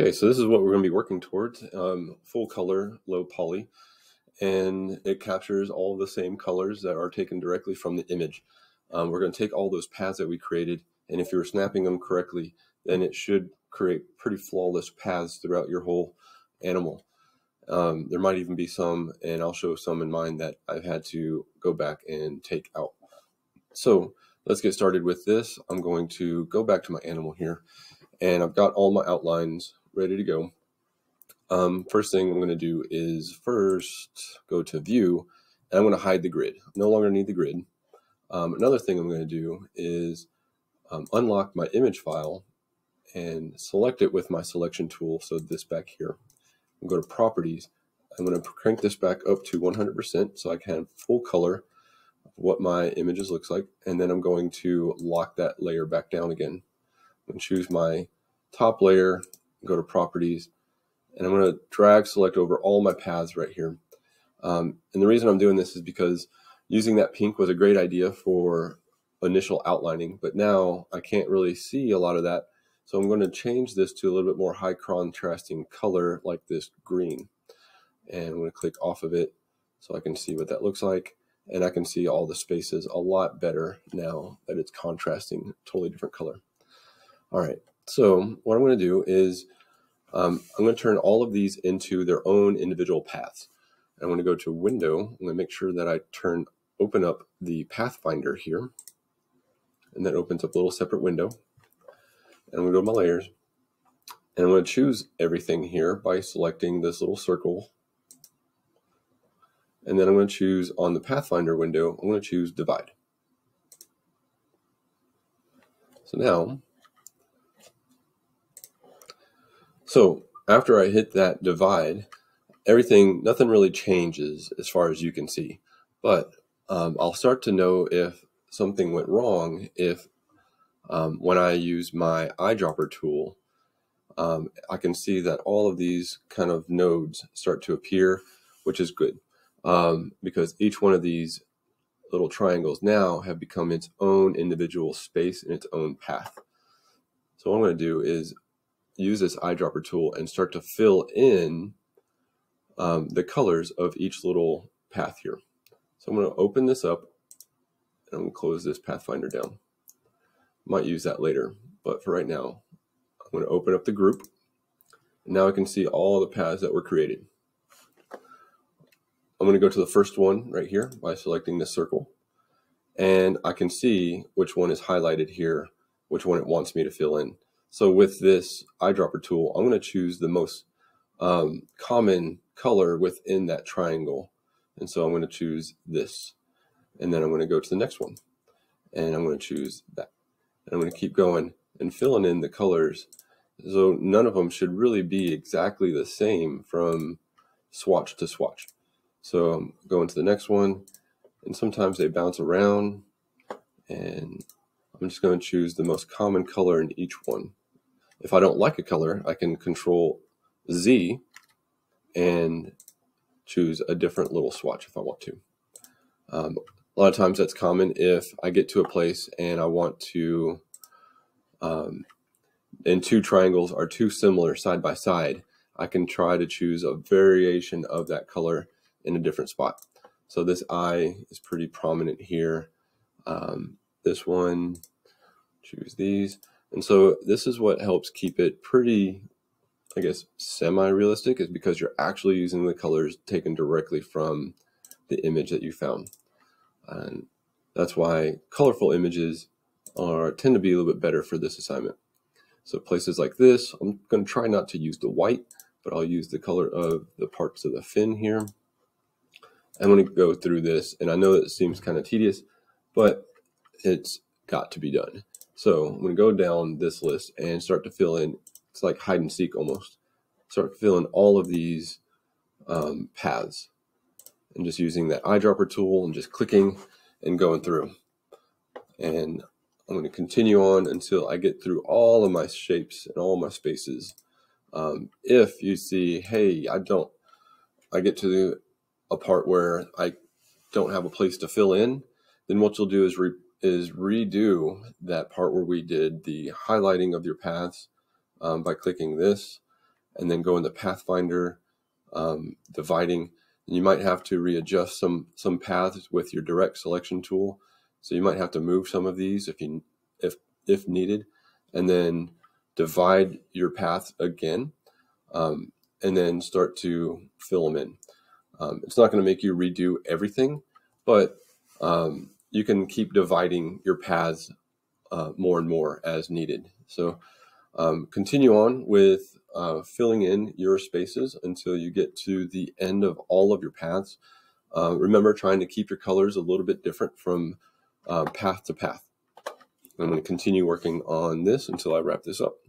Okay, so this is what we're going to be working towards, full color, low poly, and it captures all the same colors that are taken directly from the image. We're going to take all those paths that we created, and if you're snapping them correctly, then it should create pretty flawless paths throughout your whole animal. There might even be some, and I'll show some in mine, that I've had to go back and take out. So let's get started with this. I'm going to go back to my animal here, and I've got all my outlines ready to go. First thing I'm going to do is first go to view, and I'm going to hide the grid. No longer need the grid. Another thing I'm going to do is unlock my image file and select it with my selection tool. So this back here, I'm going to go to properties. I'm going to crank this back up to 100% so I can have full color of what my images looks like. And then I'm going to lock that layer back down again. I'm going to choose my top layer, go to properties, and I'm going to drag select over all my paths right here. And the reason I'm doing this is because using that pink was a great idea for initial outlining, but now I can't really see a lot of that. So I'm going to change this to a little bit more high contrasting color like this green. And I'm going to click off of it so I can see what that looks like. And I can see all the spaces a lot better now that it's contrasting, totally different color. All right, so what I'm going to do is I'm going to turn all of these into their own individual paths. I'm going to go to Window. I'm going to make sure that I open up the Pathfinder here, and that opens up a little separate window. And I'm going to go to my layers, and I'm going to choose everything here by selecting this little circle. And then I'm going to choose on the Pathfinder window, I'm going to choose Divide. So after I hit that divide, nothing really changes as far as you can see. But I'll start to know if something went wrong if when I use my eyedropper tool, I can see that all of these kind of nodes start to appear, which is good because each one of these little triangles now have become its own individual space and its own path. So what I'm going to do is use this eyedropper tool and start to fill in the colors of each little path here. So I'm going to open this up, and I'm going to close this Pathfinder down. Might use that later, but for right now, I'm going to open up the group. And now I can see all the paths that were created. I'm going to go to the first one right here by selecting this circle. And I can see which one is highlighted here, which one it wants me to fill in. So with this eyedropper tool, I'm going to choose the most common color within that triangle. And so I'm going to choose this. And then I'm going to go to the next one. And I'm going to choose that. And I'm going to keep going and filling in the colors. So none of them should really be exactly the same from swatch to swatch. So I'm going to the next one. And sometimes they bounce around. And I'm just going to choose the most common color in each one. If I don't like a color, I can Control Z and choose a different little swatch if I want to. A lot of times that's common if I get to a place and I want to, and two triangles are too similar side by side, I can try to choose a variation of that color in a different spot. So this eye is pretty prominent here. This one, choose these. And so this is what helps keep it pretty, I guess, semi-realistic, is because you're actually using the colors taken directly from the image that you found. And that's why colorful images tend to be a little bit better for this assignment. So places like this, I'm going to try not to use the white, but I'll use the color of the parts of the fin here. I'm going to go through this, and I know it seems kind of tedious, but it's got to be done. So I'm going to go down this list and start to fill in. It's like hide and seek almost. Start filling all of these paths, and just using that eyedropper tool and just clicking and going through. And I'm going to continue on until I get through all of my shapes and all my spaces. If you see, hey, I get to a part where I don't have a place to fill in, then what you'll do is redo that part where we did the highlighting of your paths by clicking this, and then go in the Pathfinder, dividing. And you might have to readjust some paths with your direct selection tool. So you might have to move some of these if needed, and then divide your path again, and then start to fill them in. It's not going to make you redo everything, but you can keep dividing your paths more and more as needed. So continue on with filling in your spaces until you get to the end of all of your paths. Remember, trying to keep your colors a little bit different from path to path. I'm going to continue working on this until I wrap this up.